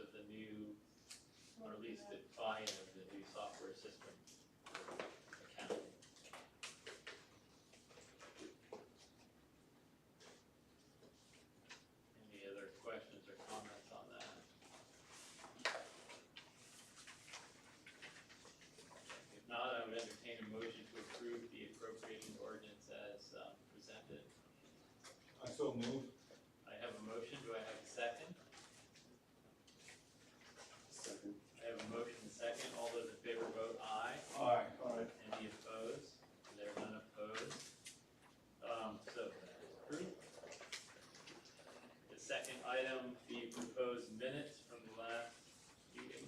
of the new, or at least the buy-in of the new software system for accounting. Any other questions or comments on that? If not, I would entertain a motion to approve the appropriation ordinance as presented. I so move. I have a motion, do I have a second? Second. I have a motion and a second, all those in favor vote aye. Aye. Any opposed? There are none opposed. So that is approved. The second item, the proposed minutes from the last meeting.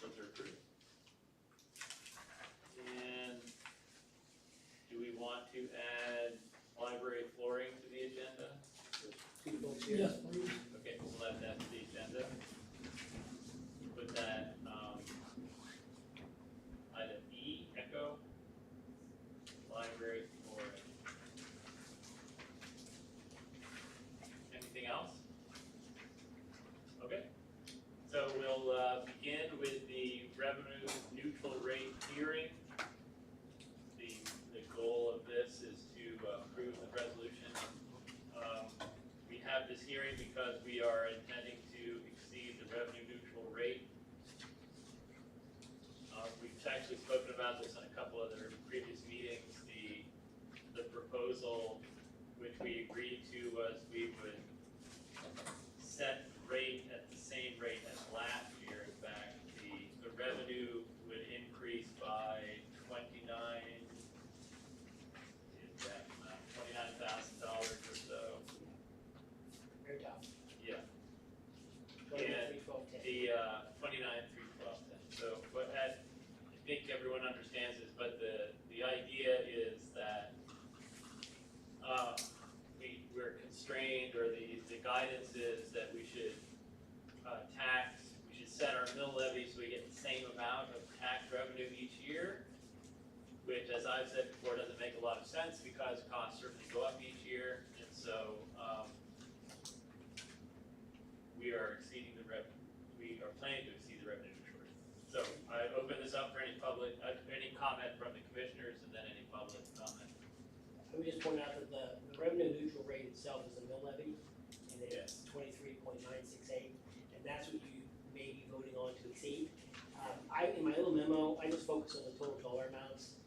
Those are approved. And do we want to add library flooring to the agenda? Two votes here. Yes, please. Okay, we'll add that to the agenda. Put that, item E, echo, library flooring. Anything else? Okay, so we'll begin with the revenue neutral rate hearing. The goal of this is to approve the resolution. We have this hearing because we are intending to exceed the revenue neutral rate. We've actually spoken about this in a couple other previous meetings. The proposal which we agreed to was we would set rate at the same rate as last year. In fact, the revenue would increase by $29,000 or so. Very tough. Yeah. 23, 12, 10. The 29,312. So what I think everyone understands this, but the idea is that we're constrained, or the guidance is that we should set our mill levy so we get the same amount of tax revenue each year, which, as I've said before, doesn't make a lot of sense because costs certainly go up each year, and so we are exceeding the revenue. We are planning to exceed the revenue neutral rate. So I open this up for any comment from the commissioners, and then any public comment. I would just point out that the revenue neutral rate itself is a mill levy, and it's 23.968, and that's what you may be voting on to exceed. In my little memo, I just focus on the total dollar amounts.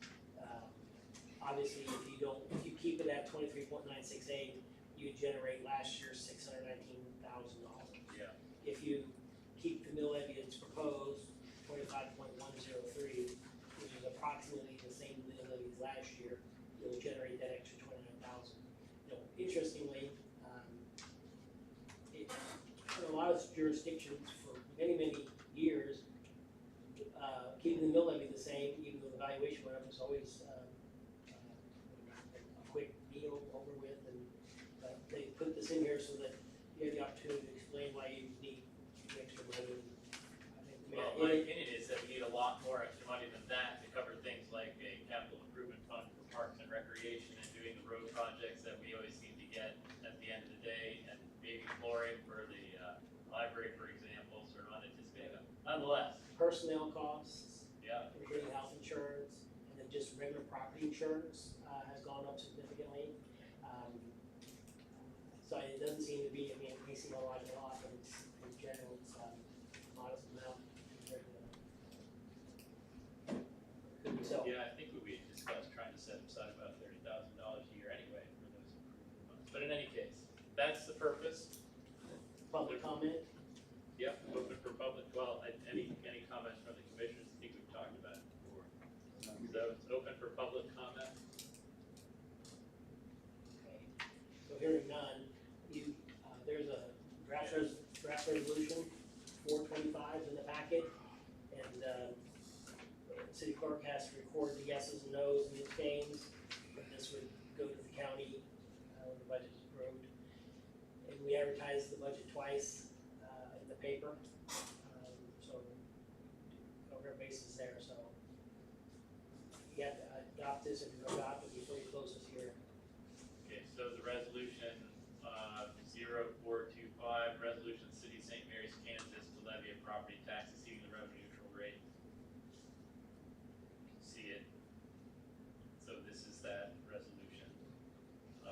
Obviously, if you keep it at 23.968, you generate last year's $619,000. Yeah. If you keep the mill levy as proposed, 25.103, which is approximately the same mill levy as last year, you'll generate that extra 29,000. Interestingly, in a lot of jurisdictions for many years, keeping the mill levy the same, even though the valuation went up, is always a quick deal over with, and they put this in here so that you have the opportunity to explain why you need the extra money. Well, my opinion is that we need a lot more extra money than that to cover things like a capital improvement fund for parks and recreation and doing the road projects that we always seem to get at the end of the day, and maybe flooring for the library, for example, sort of unanticipated. Nonetheless, Personnel costs, yeah, including health insurance, and then just regular property insurance has gone up significantly. So it doesn't seem to be, increasing a lot, but it's, in general, it's a modest amount. So, yeah, I think we had discussed trying to set aside about $30,000 a year anyway for those improvement funds. But in any case, that's the purpose. public comment, Yep, open for public. Well, any comments from the commissioners? I think we've talked about it before. So it's open for public comment. okay. So hearing none, there's a draft resolution, 425 in the packet, and city clerk has to record the yeses and nos and the abstains, and this would go to the county when the budget twice, in the paper. So, cover our bases there, so. You have to adopt this and adopt it before you close this year. Okay, so the resolution, 0425, resolution City of St. Mary's, Kansas to levy a property tax exceeding the revenue neutral rate. You can see it. So this is that resolution. So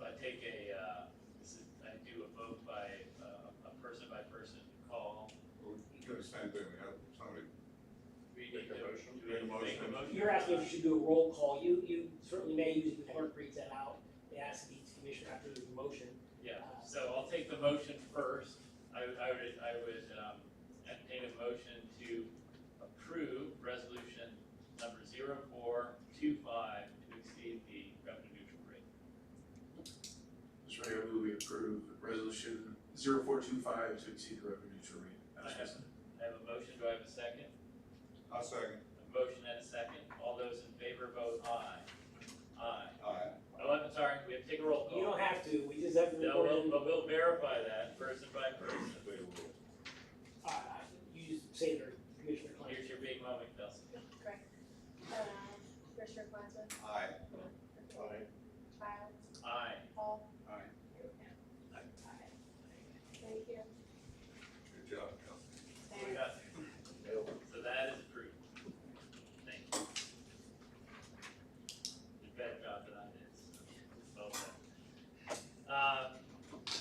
I take I do a vote by, a person call. We're doing the same thing, we have somebody, We Make need a to, motion. do we need to make a motion? You're asking if you should do a roll call. You certainly may use it, the clerk reads that out. They ask each commissioner after the motion. Yeah, so I'll take the motion first. I would entertain a motion to approve resolution number 0425 to exceed the revenue neutral rate. Mr. Mayor, I move we approve resolution 0425 to exceed the revenue neutral rate. I have a motion, do I have a second? I'll second. A motion and a second. All those in favor vote aye. Aye. Aye. Oh, I'm sorry, we have to take a roll call. You don't have to, we just have to No, record in. but we'll verify that person by person. You just say their Commissioner Klein. Here's your big moment, Kelsey. Correct. Commissioner Plaza, Aye. Childs, Aye. Paul. Aye. Thank you. Good job, Kelsey. We got it. So that is approved. Thank you. Did a better job than I did. Well done.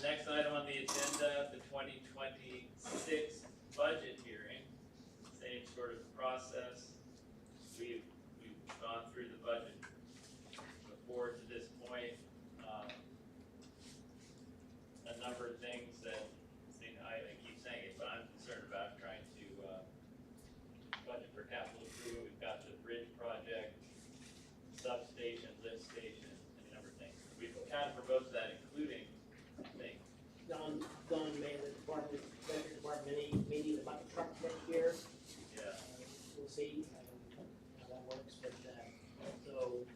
Next item on the agenda, the 2026 budget hearing. Same sort of process. We've gone through the budget before to this point. A number of things that, I keep saying it, but I'm concerned about trying to budget for capital improvement. We've got the bridge project, substation, lift station, and a number of things. We've accounted for most of that, including, I think, Don made the department, budget department meeting about the truck next year. yeah, We'll see how that works, but, so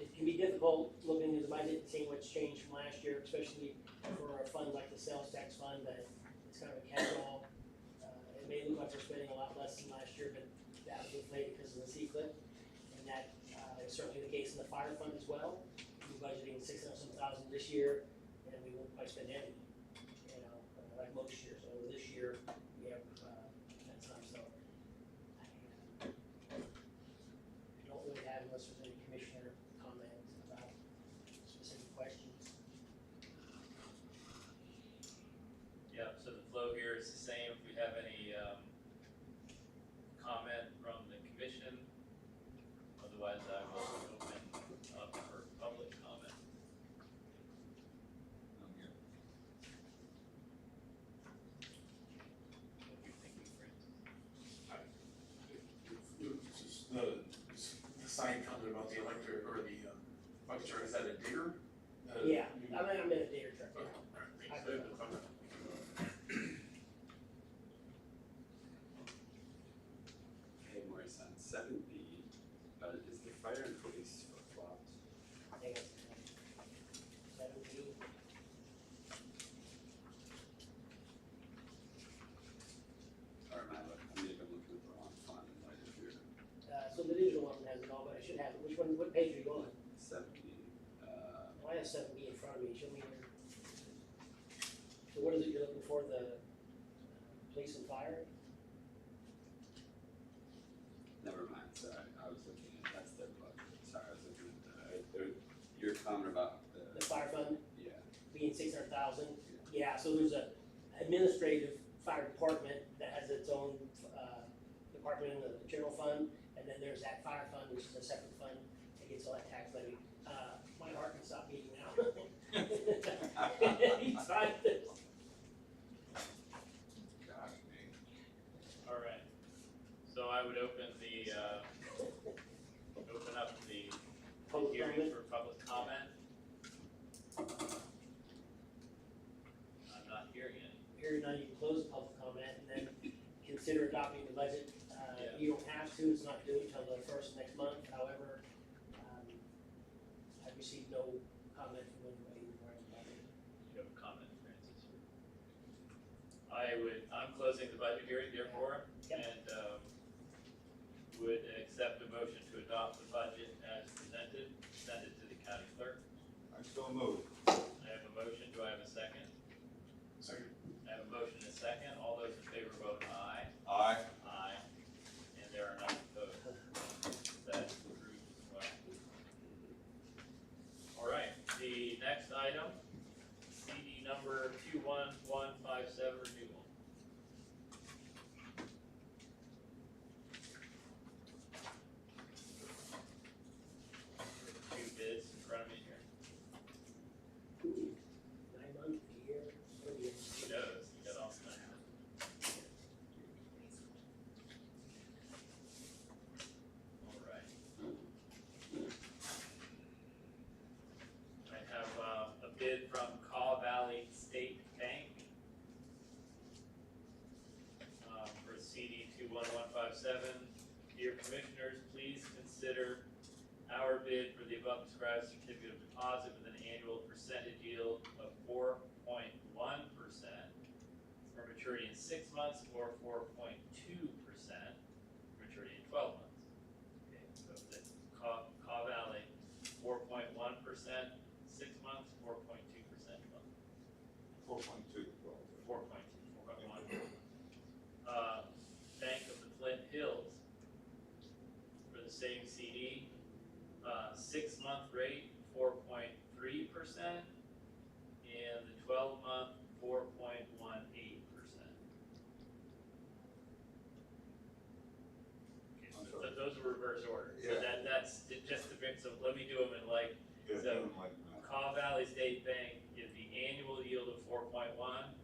it can be difficult looking at the budget and seeing what's changed from last year, especially for a fund like the sales tax fund that it's kind of a catch-all. It may look like we're spending a lot less than last year, but that was inflated because of the C-clip. And that is certainly the case in the fire fund as well. We're budgeting $600,000 this year, and we won't quite spend any, like most years. So this year, we have, that time, so. I don't really have, unless there's any commissioner comments about specific questions. yeah, so the flow here is the same. If we have any comment from the commission, otherwise I will open up for public comment. I'm good. What do you think, friends? This is the sign comment about the electric, or the bucket truck, is that a digger? Yeah, I'm in a digger truck. Okay, Yeah. all right, I thanks. agree. Hey, Maurice, on 7B, is the fire and police flip-flopped? I think it's 17. Or am I maybe I'm looking at the wrong fund in light of your So the digital one has it all, but I should have it. Which one, what page are you on? 7B? Well, I have 7B in front of me. Show me your. So what is it you're looking for? The police and fire? Never mind, sorry, I was looking at, that's their budget, sorry, I was looking at your comment about The fire fund yeah. being 600,000. Yeah, so there's a administrative fire department that has its own department in the general fund, and then there's that fire fund, which is a separate fund that gets all that tax levy. My heart can stop beating now. Anytime this. Gosh, me. All right, so I would open up the Public hearing comment. for public comment. I'm not hearing any. Here now you can close the public comment and then consider adopting the budget. Yeah. You don't have to, it's not due until the first of next month, however, I've received no comment from anybody regarding the budget. You have a comment I'm closing the budget hearing therefore, Yep. and, would accept a motion to adopt the budget as presented, send it to the county clerk. I still move. I have a motion, do I have a second? Second. I have a motion and a second, all those in favor vote aye. Aye. Aye. And there are none opposed. That's approved as well. All right, the next item, CD number 21157 renewal. Two bids in front of me here. 9 months, a year, what do you? Who knows? You got all kinds of. All right. I have a bid from Caw Valley State Bank for CD 21157. Dear Commissioners, please consider our bid for the above described certificate of deposit with an annual percentage yield of 4.1% for maturity in 6 months or 4.2% maturity in 12 months. Okay, so the Caw Valley, 4.1%, 6 months, 4.2%, 4.2. 4.1. Bank of the Flint Hills for the same CD, 6-month rate, 4.3%, and the 12-month, 4.18%. Okay, I'm so sorry. those are reverse order. So Yeah. that's just the bit, so let me do them in like, Yeah, So- doing like that. Caw Valley State Bank is the annual yield of 4.1,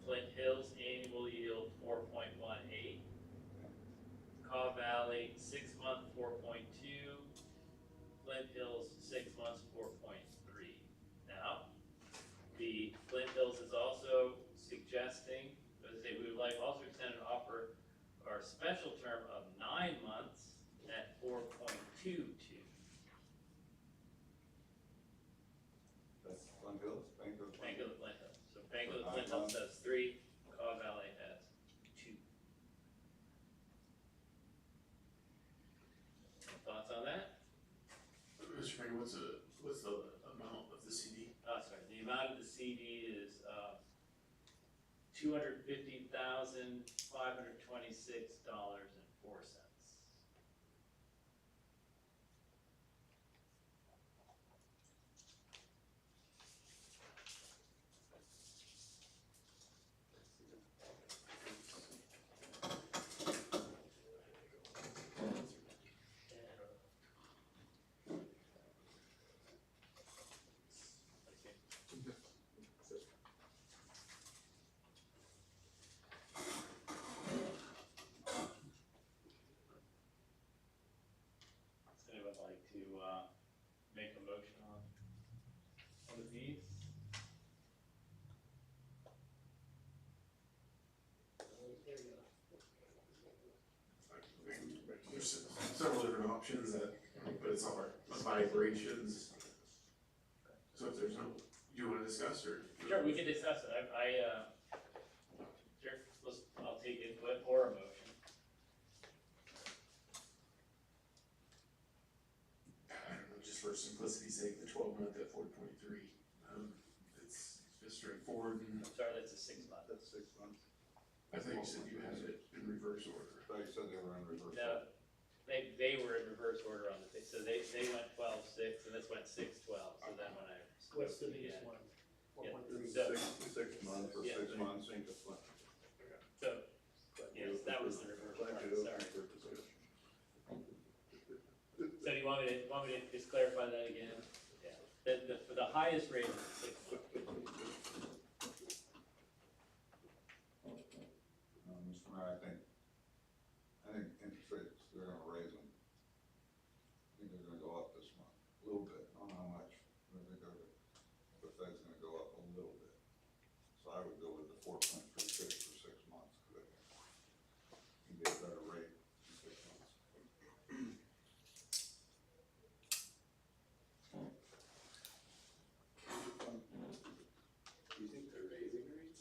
Flint Hills annual yield 4.18. Caw Valley 6-month 4.2, Flint Hills 6 months 4.3. Now, the Flint Hills is also suggesting, as they would like also extend an offer our special term of 9 months at 4.22. That's Flint Hills, Bank of Flint. Bank of the Flint Hills. So Bank of the For Flint 9 Hills has 3, Caw Valley has 2. Thoughts on that? Mr. Mayor, what's the amount of the CD? Sorry, the amount of the CD is, $250,526.04. Does anyone like to, make a motion on one of these? There you go. There's several different options that, but it's all our vibrations. So if there's no, do you wanna discuss or? Sure, we can discuss it, sure, I'll take input or a motion. I don't know, just for simplicity's sake, the 12-month at 4.3. It's just straightforward, and I'm sorry, that's a 6-month. That's 6 months. I thought you said you had it in reverse order. I thought you said they were in reverse. No, they were in reverse order on the thing, so they went 12-6, and this went 6-12, so then when I. What's the biggest one? Yeah. 4.3. So- 6 months or Yeah. 6 months into Flint. So, yes, that was the reverse order, sorry. So do you want me to just clarify that again? Yeah. For the highest rate is 6 months. Mr. Mayor, I think interest rates, they're gonna raise them. I think they're gonna go up this month, a little bit, I don't know how much, but the Fed's gonna go up a little bit. So I would go with the 4.36 for 6 months, because I think you get a better rate in 6 months. Do you think they're raising rates?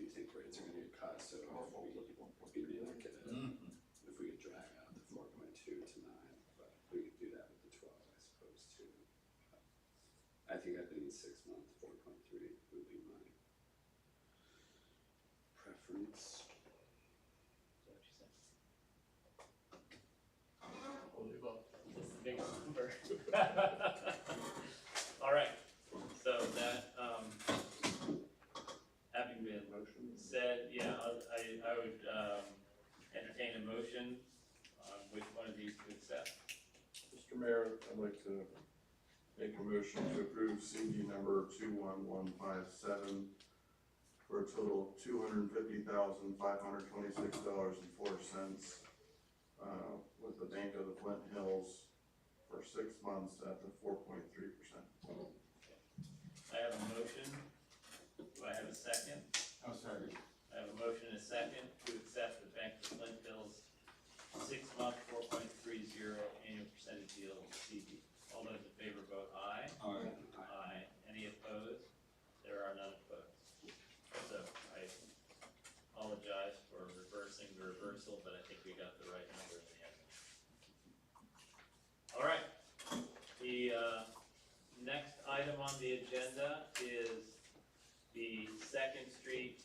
do think rates are gonna get cut, so if we look at it, if we could drag out the 4.2 to 9, but we could do that with the 12, I suppose, too. I think 6 months, 4.3 would be my preference. Is that what you said? We'll do both. This is the biggest number. All right, so that, having been said, yeah, I would, entertain a motion on which one of these to accept. Mr. Mayor, I'd like to make a motion to approve CD number 21157 for a total of $250,526.04, with the Bank of the Flint Hills for 6 months at the 4.3%. I have a motion. Do I have a second? I'm sorry. I have a motion and a second to accept the Bank of Flint Hills 6-month 4.30 annual percentage deal CD. All those in favor vote aye. Aye. Aye. Any opposed? There are none opposed. So I apologize for reversing the reversal, but I think we got the right number in the end. All right. The next item on the agenda is the Second Street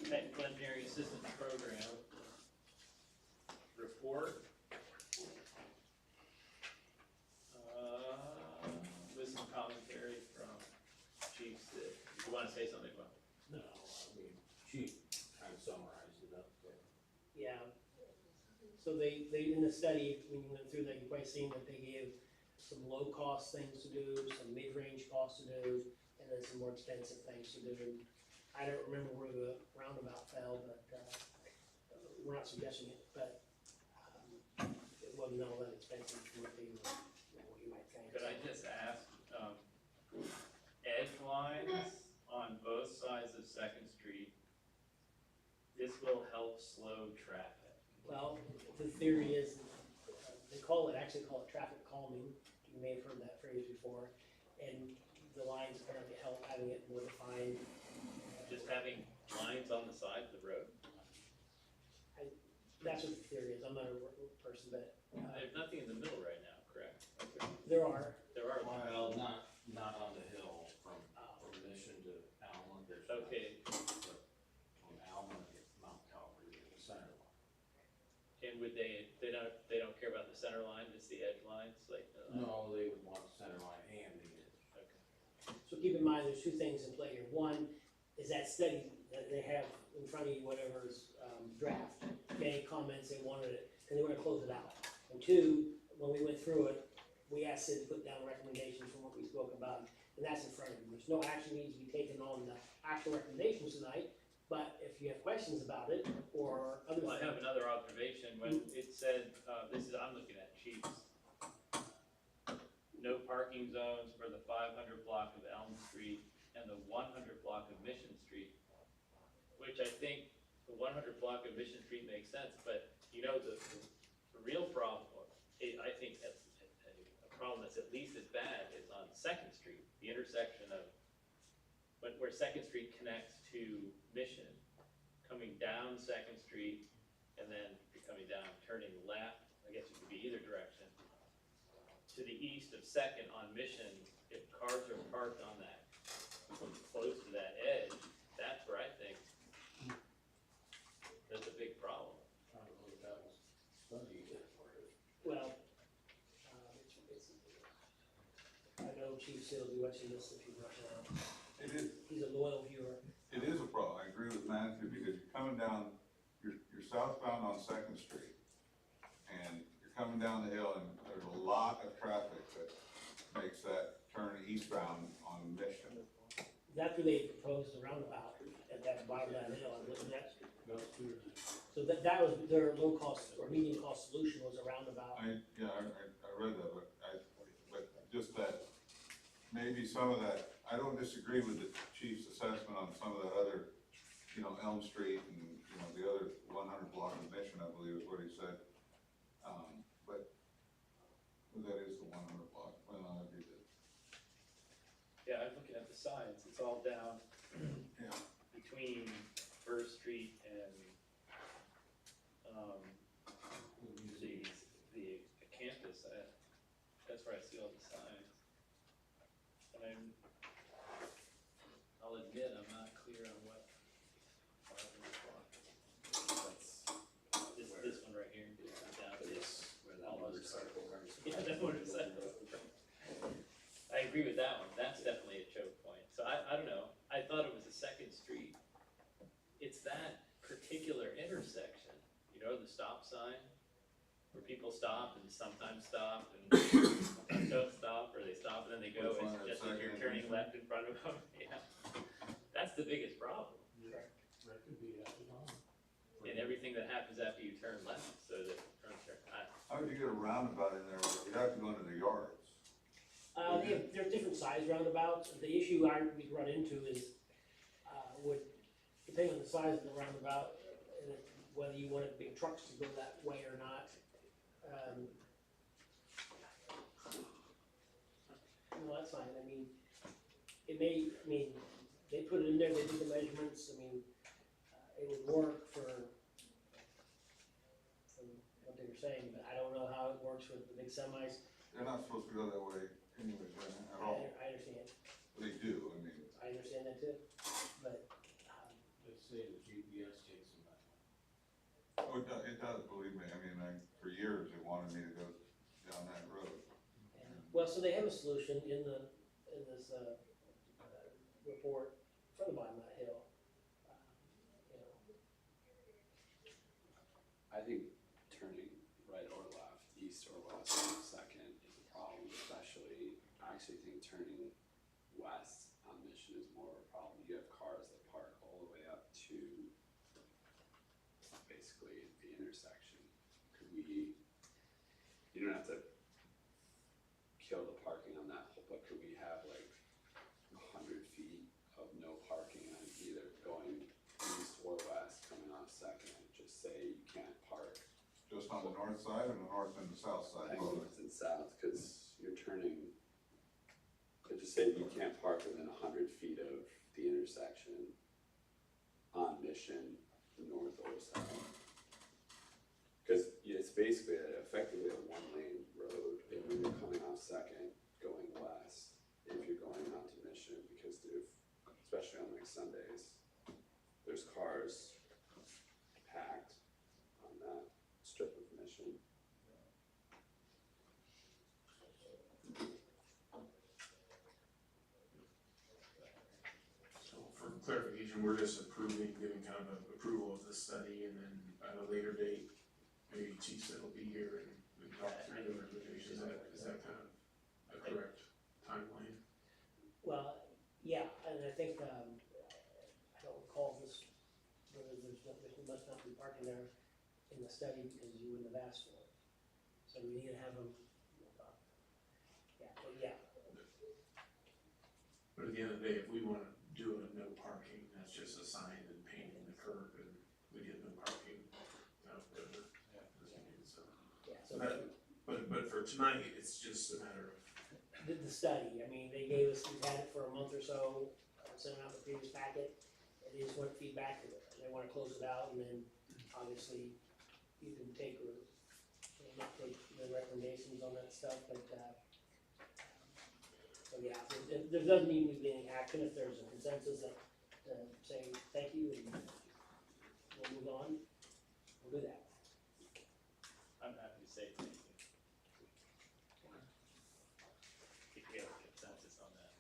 Technical Engineering Assistance Program report. With some commentary from Chief Sid. You wanna say something about it? No, I mean, she kind of summarized it up there. Yeah. So they, in the study, when you went through that, you probably seen that they gave some low-cost things to do, some mid-range costs to do, and then some more expensive things to do. I don't remember where the roundabout fell, but, we're not suggesting it, but, it wasn't all that expensive from what they were, what you might think. Could I just ask, edge lines on both sides of Second Street, this will help slow traffic. Well, the theory is, they actually call it traffic calming, you may have heard that phrase before, and the lines apparently help having it more defined. Just having lines on the side of the road. That's what the theory is, I'm not a person, but, There's nothing in the middle right now, correct? there are, There are. Well, not on the hill from Mission to Alma, there's. Okay, But from Alma to Mount Calvary, there's a center line. and would they don't care about the center line, just the edge lines, like? No, they would want the center line and the edge. Okay. so keep in mind, there's two things in play here. One is that study that they have in front of you, whatever's, draft, any comments they wanted it, and they were gonna close it out. And two, when we went through it, we asked Sid to put down recommendations from what we spoke about, and that's in front of you. There's no action needs to be taken on the actual recommendations tonight, but if you have questions about it, or other Well, I have things. another observation, when it said, I'm looking at Chiefs. No parking zones for the 500 block of Elm Street and the 100 block of Mission Street, which I think the 100 block of Mission Street makes sense, but you know, the real problem, I think that's a problem that's at least as bad is on Second Street, the intersection of, where Second Street connects to Mission, coming down Second Street, and then if you're coming down, turning left, I guess it could be either direction, to the east of Second on Mission, if cars are parked on that, close to that edge, that's where I think there's a big problem. I don't know if that was studied. Well, I know Chief Sid will be watching this if you watch now. It is, He's a loyal viewer. it is a problem, I agree with Matthew, because you're coming down, you're southbound on Second Street, and you're coming down the hill, and there's a lot of traffic that makes that turn eastbound on Mission. That's where they proposed the roundabout at that bottom of that hill, I believe that. So that was their low cost or medium cost solution was a roundabout. I read that, but just that, maybe some of that, I don't disagree with the chief's assessment on some of that other, Elm Street and, the other 100 block of Mission, I believe is what he said. But that is the 100 block, well, I agree that, Yeah, I'm looking at the signs, it's all down yeah. between between First Street and, the campus, that's where I see all the signs. And I'll admit, I'm not clear on what part of this block. This one right here, down to this. Where that motorcycle cars. Yeah, that motorcycle. I agree with that one, that's definitely a choke point, so I don't know, I thought it was a second street. It's that particular intersection, you know, the stop sign, where people stop and sometimes stop and sometimes don't stop, or they stop and then they go, Which one, it's that just as you're second turning intersection? left in front of them, yeah. That's the biggest problem, That could be after dawn. and everything that happens after you turn left, so that, How would you get a roundabout in there? You'd have to go into the yards. There's different size roundabouts. The issue we run into is, depending on the size of the roundabout, and whether you wanted big trucks to go that way or not. No, that's fine. I mean, they put it in there, they did the measurements. It would work for what they were saying, but I don't know how it works with the big semis. They're not supposed to go that way anyways, right, at all. I understand. They do, I understand that too, but, Let's say the GPS takes them that way. oh, it does, believe me. For years, they wanted me to go down that road. well, so they have a solution in this, report for the bottom of that hill. I think turning right or left, east or west on Second is a problem, especially, I actually think turning west on Mission is more of a problem. You have cars that park all the way up to basically the intersection. You don't have to kill the parking on that whole, but could we have like 100 feet of no parking on either going east or west coming off Second? Just say you can't park. Just on the north side and the north and the south I side. think north and south, cause you're turning, but just say you can't park within 100 feet of the intersection on Mission, north or south. Cause it's basically effectively a one-lane road if you're coming off Second, going west, if you're going onto Mission, because especially on like Sundays, there's cars packed on that strip of Mission. So for clarification, we're just approving, giving kind of an approval of the study, and then at a later date, maybe Chief said will be here and we can talk through the recommendations. Is that kind of a correct timeline? Well, yeah, and I think, I don't recall this, whether there must not be parking there in the study because you wouldn't have asked for it. So we need to have them, yeah. But at the end of the day, if we wanna do a no parking, that's just a sign and painting the curb, and we get no parking out there. So, Yeah, so but for tonight, it's just a matter of, the study, they gave us, we've had it for a month or so, sent out the previous packet. They just want feedback, they wanna close it out, and then obviously you can take or not take the recommendations on that stuff, but, so yeah, there doesn't need to be any action if there's a consensus that, say thank you and we'll move on, we'll do that. I'm happy to say thank you. If we have a consensus on that.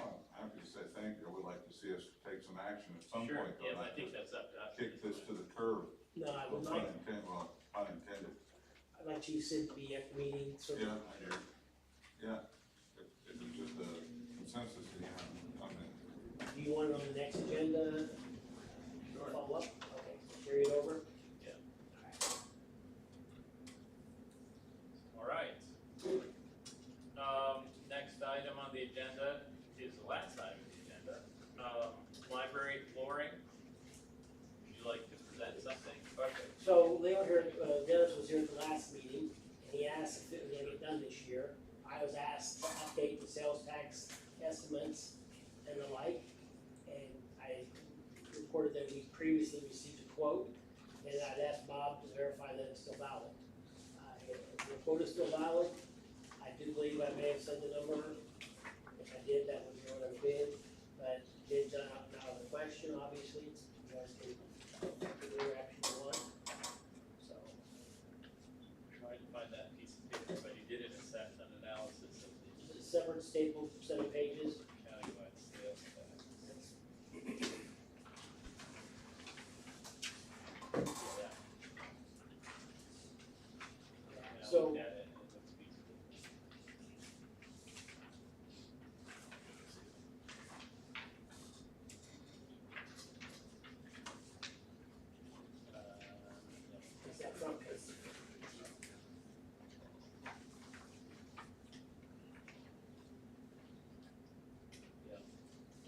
I'm happy to say thank you. I would like to see us take some action at some Sure, point. though, yeah, I not think just that's up to us. kick this to the curb. No, I would Pun like, intended, well, pun intended. I'd like Chief Sid to be at the meeting, so. Yeah, I do. Yeah, if it's just a consensus, Do you want it on the next agenda? Sure. Follow up? Okay, so carry it over? Yeah. Alright. All right. Next item on the agenda is the last item on the agenda. Library flooring. Would you like to present something? Okay. So they were here, Dennis was here at the last meeting, and he asked if it was gonna get done this year. I was asked to update the sales tax estimates and the like, and I previously received a quote, and I'd asked Bob to verify that it's still valid. If the quote is still valid, I do believe I may have said the number. If I did, that would be what I bid, but bids are not out of the question, obviously. You guys can do whatever action you want. So, Trying to find that piece of paper, but he did an assessment analysis of the separate stapled 7 pages. countywide sales tax. Yeah. And I So- looked at it and it looks feasible. Yeah. It's that front page.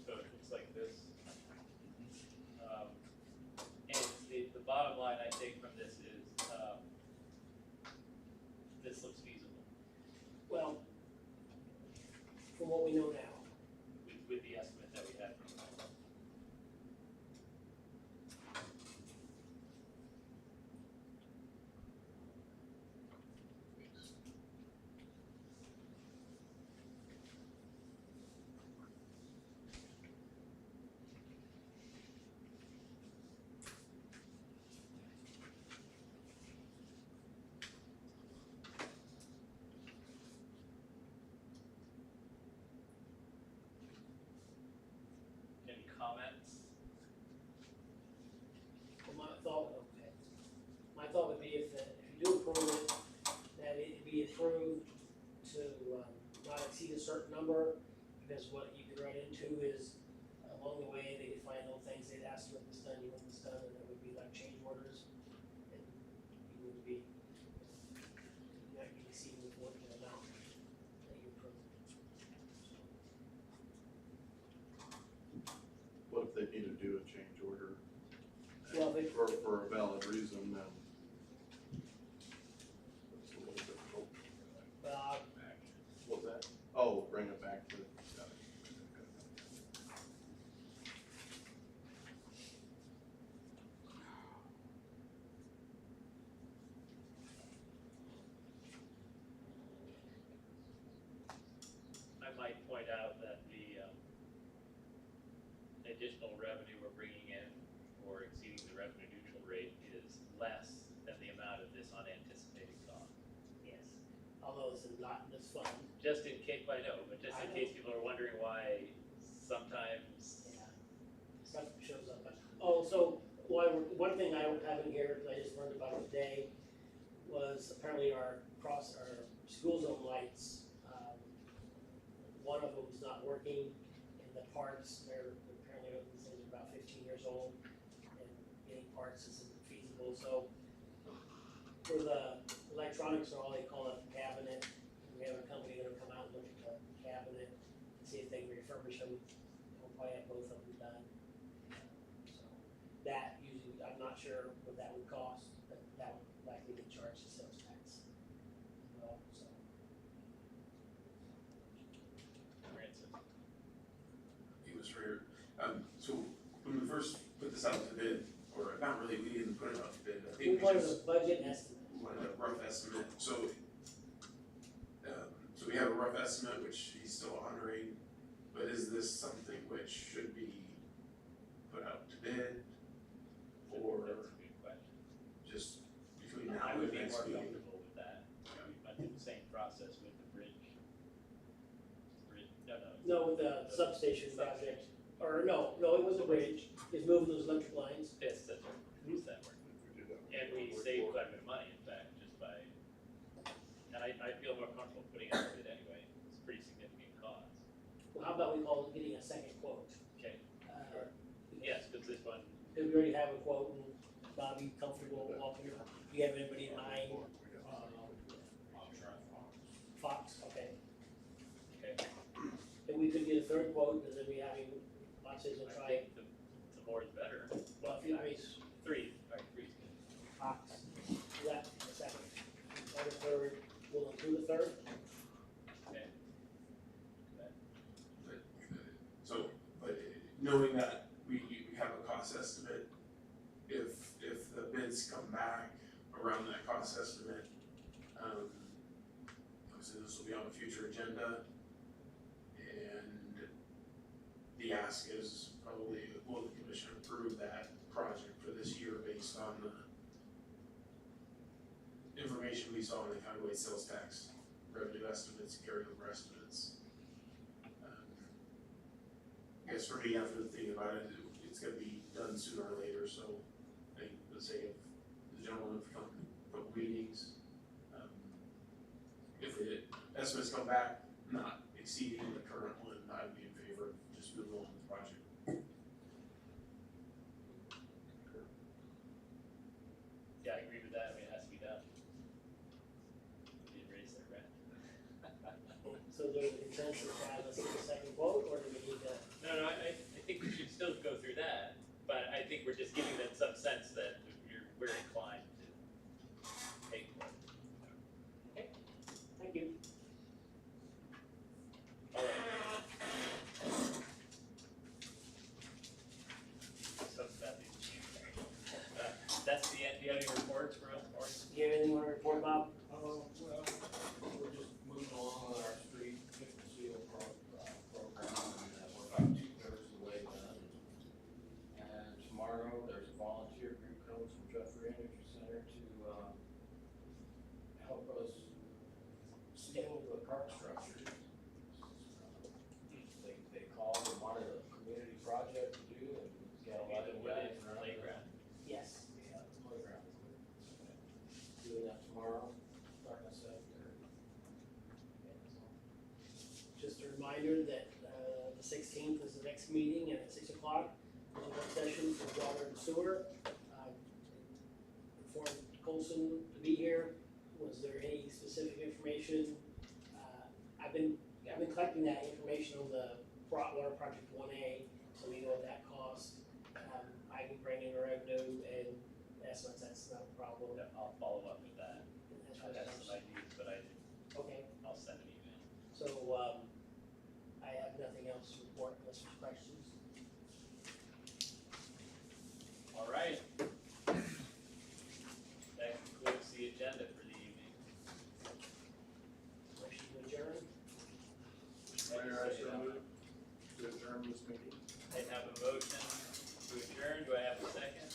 So it looks like this. And the bottom line I take from this is, this looks feasible Well, from what we know now, with the estimate that we had from them. Any comments? my thought would be if you do approve it, that it be approved to, not exceed a certain number, because what you could run into is, along the way, they could find little things, they'd ask you what this done, you want this done, and it would be like change orders. And you would be, you might be exceeding the amount that you approved. What if they need to do a change order? Well, they- For a valid reason, then. That's a little difficult. What's that? Oh, bring it back to. I might point out that the additional revenue we're bringing in or exceeding the revenue neutral rate is less than the amount of this unanticipated cost. Yes, although it's not in this fund. Just in case, I know, but just in I know. case people are wondering why sometimes, Yeah, stuff shows up. Oh, so, one thing I don't have in here, that I just learned about today, was apparently our school zone lights, one of them's not working, and the parts, apparently these things are about 15 years old, and getting parts isn't feasible, so for the electronics, or all they call it cabinet, we have a company that'll come out and look at the cabinet, and see if they can refurbish them. We'll probably have both of them done. So that usually, I'm not sure what that would cost, but that would likely get charged to sales tax. Well, so, Francis, He was for, so when we first put this out to bid, or not really, we didn't put it out to bid, I we think we wanted just a budget estimate. wanted a rough estimate, so we have a rough estimate, which he's still honoring, but is this something which should be put out to bid? Or that's a good question. just between I now would and be next more meeting? comfortable with that. We went through the same process with the bridge. No, with the substation project, or no, it was a bridge, it's moving those electric lines. Yes, that's what, that work. And we saved quite a bit of money, in fact, just by, and I feel more comfortable putting out it anyway, it's a pretty significant cost. Well, how about we call it getting a second quote? Okay, Uh, yes, because this one, Because we already have a quote, and Bobby, comfortable walking, do you have anybody in mind? Fox, okay. okay, And we could get a third quote, because then we having, lots of, I try, think the more the better. well, if you, I mean, Three, all right, three's good. Fox, do that, a second. And a third, we'll include a third, Okay. So, but knowing that we have a cost estimate, be on a future agenda. And the ask is probably, will the commission approve that project for this year based on the information we saw in the county-wide sales tax revenue estimates, carryover estimates. I guess for me, after thinking about it, it's gonna be done sooner or later, so I would say if the gentleman have come to a couple meetings, if the estimates come back not exceeding the current one, I would be in favor of just moving on with the project. Yeah, I agree with that, I mean, it has to be done. We didn't raise their rent. So there's a consensus to have us get a second quote, or do we need to? No, I think we should still go through that, but I think we're just giving them some sense that we're inclined to take one. Thank you. All right. So that's the end, do you have any reports for us, or? Do you have anything you wanna report, Bob? Well, we're just moving along with our street chip and seal program, and we're about 2/3 of the way done. And tomorrow, there's a volunteer group coming from Jeffrey Energy Center to, help us seal the park structures. They called and wanted a community project to do, and got a lot of guys around. Playground. Yes. Yeah, the playground. Doing that tomorrow, starting at 7:30. Just a reminder that, the 16th is the next meeting, and at 6 o'clock, there's a work session for water and sewer. Informed Colson to be here. Was there any specific information? I've been collecting that information on the water project 1A, so we know what that cost. I can bring in a revenue and estimates, that's not a problem. Yeah, I'll follow up with that. That's I what have I'm- some ideas, but Okay, I'll send an email. so, I have nothing else to report unless there's questions. All right. That concludes the agenda for the evening. Motion to adjourn. Mayor, I so move to adjourn this meeting. I have a motion to adjourn, do I have a second?